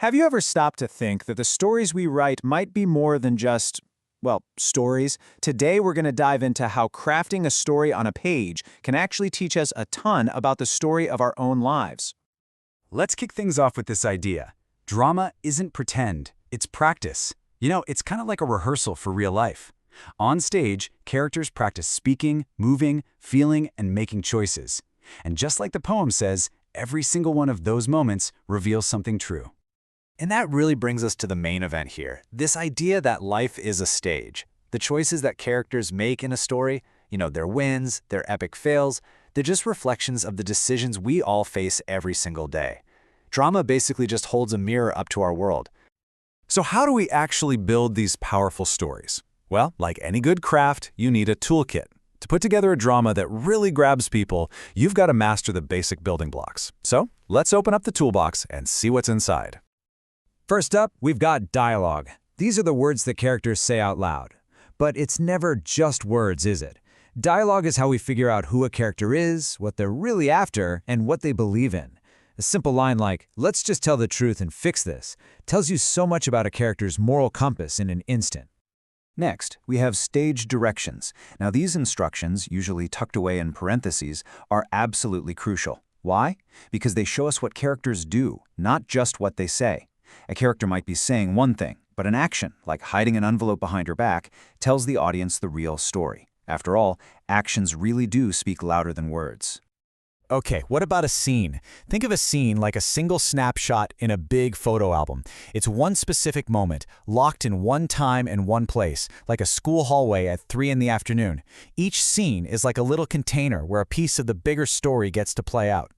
Have you ever stopped to think that the stories we write might be more than just, well, stories? Today we're going to dive into how crafting a story on a page can actually teach us a ton about the story of our own lives. Let's kick things off with this idea. Drama isn't pretend, it's practice. It's kind of like a rehearsal for real life. On stage, characters practice speaking, moving, feeling, and making choices. And just like the poem says, every single one of those moments reveals something true. And that really brings us to the main event here, this idea that life is a stage. The choices that characters make in a story, their wins, their epic fails, they're just reflections of the decisions we all face every single day. Drama basically just holds a mirror up to our world. So how do we actually build these powerful stories? Well, like any good craft, you need a toolkit. To put together a drama that really grabs people, you've got to master the basic building blocks. So let's open up the toolbox and see what's inside. First up, we've got dialogue. These are the words that characters say out loud. But it's never just words, is it? Dialogue is how we figure out who a character is, what they're really after, and what they believe in. A simple line like, "Let's just tell the truth and fix this," tells you so much about a character's moral compass in an instant. Next, we have stage directions. Now these instructions, usually tucked away in parentheses, are absolutely crucial. Why? Because they show us what characters do, not just what they say. A character might be saying one thing, but an action, like hiding an envelope behind her back, tells the audience the real story. After all, actions really do speak louder than words. Okay, what about a scene? Think of a scene like a single snapshot in a big photo album. It's one specific moment, locked in one time and one place, like a school hallway at 3 in the afternoon. Each scene is like a little container where a piece of the bigger story gets to play out.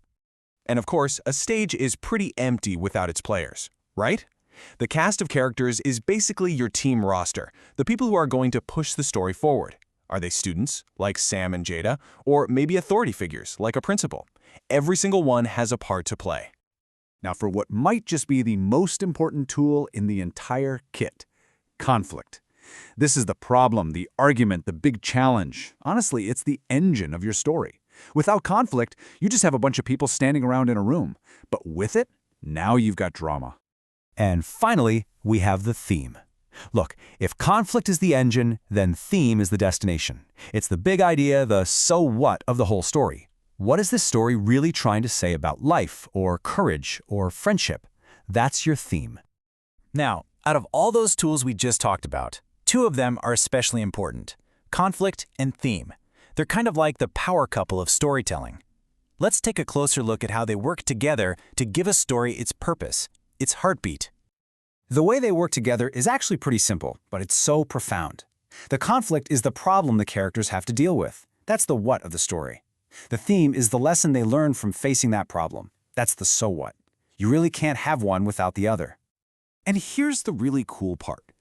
And of course, a stage is pretty empty without its players, right? The cast of characters is basically your team roster, the people who are going to push the story forward. Are they students, like Sam and Jada, or maybe authority figures, like a principal? Every single one has a part to play. Now for what might just be the most important tool in the entire kit, conflict. This is the problem, the argument, the big challenge. Honestly, it's the engine of your story. Without conflict, you just have a bunch of people standing around in a room. But with it, now you've got drama. And finally, we have the theme. Look, if conflict is the engine, then theme is the destination. It's the big idea, the so what of the whole story. What is this story really trying to say about life, or courage, or friendship? That's your theme. Now, out of all those tools we just talked about, two of them are especially important: conflict and theme. They're kind of like the power couple of storytelling. Let's take a closer look at how they work together to give a story its purpose, its heartbeat. The way they work together is actually pretty simple, but it's so profound. The conflict is the problem the characters have to deal with. That's the what of the story. The theme is the lesson they learn from facing that problem. That's the so what. You really can't have one without the other. And here's the really cool part.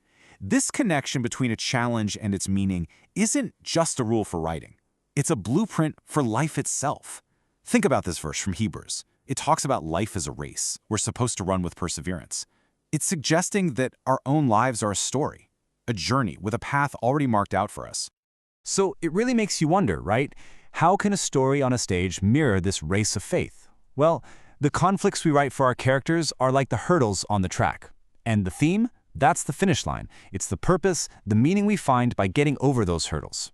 This connection between a challenge and its meaning isn't just a rule for writing. It's a blueprint for life itself. Think about this verse from Hebrews. It talks about life as a race we're supposed to run with perseverance. It's suggesting that our own lives are a story, a journey with a path already marked out for us. So it really makes you wonder, right? How can a story on a stage mirror this race of faith? Well, the conflicts we write for our characters are like the hurdles on the track. And the theme? That's the finish line. It's the purpose, the meaning we find by getting over those hurdles.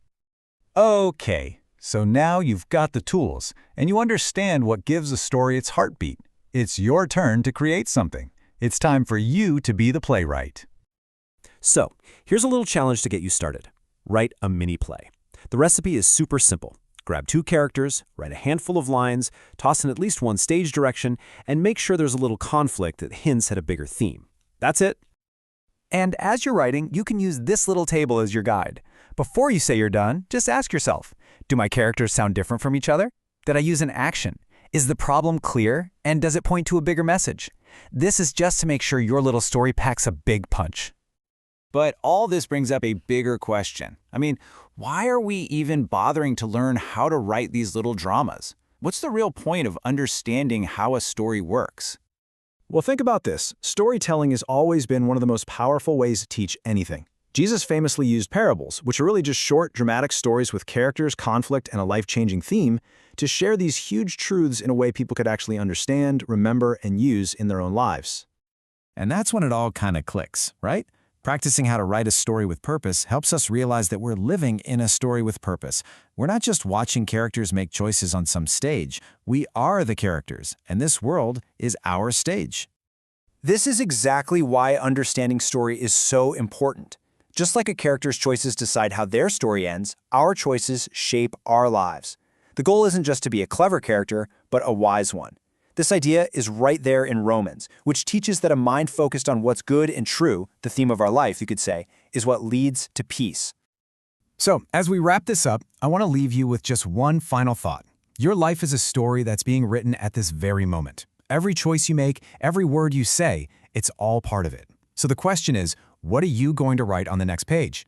Okay, so now you've got the tools, and you understand what gives a story its heartbeat. It's your turn to create something. It's time for you to be the playwright. So, here's a little challenge to get you started. Write a mini play. The recipe is super simple. Grab 2 characters, write a handful of lines, toss in at least one stage direction, and make sure there's a little conflict that hints at a bigger theme. That's it. And as you're writing, you can use this little table as your guide. Before you say you're done, just ask yourself, do my characters sound different from each other? Did I use an action? Is the problem clear? And does it point to a bigger message? This is just to make sure your little story packs a big punch. But all this brings up a bigger question. Why are we even bothering to learn how to write these little dramas? What's the real point of understanding how a story works? Well, think about this. Storytelling has always been one of the most powerful ways to teach anything. Jesus famously used parables, which are really just short, dramatic stories with characters, conflict, and a life-changing theme, to share these huge truths in a way people could actually understand, remember, and use in their own lives. And that's when it all kind of clicks, right? Practicing how to write a story with purpose helps us realize that we're living in a story with purpose. We're not just watching characters make choices on some stage. We are the characters, and this world is our stage. This is exactly why understanding story is so important. Just like a character's choices decide how their story ends, our choices shape our lives. The goal isn't just to be a clever character, but a wise one. This idea is right there in Romans, which teaches that a mind focused on what's good and true, the theme of our life, you could say, is what leads to peace. So, as we wrap this up, I want to leave you with just one final thought. Your life is a story that's being written at this very moment. Every choice you make, every word you say, it's all part of it. So the question is, what are you going to write on the next page?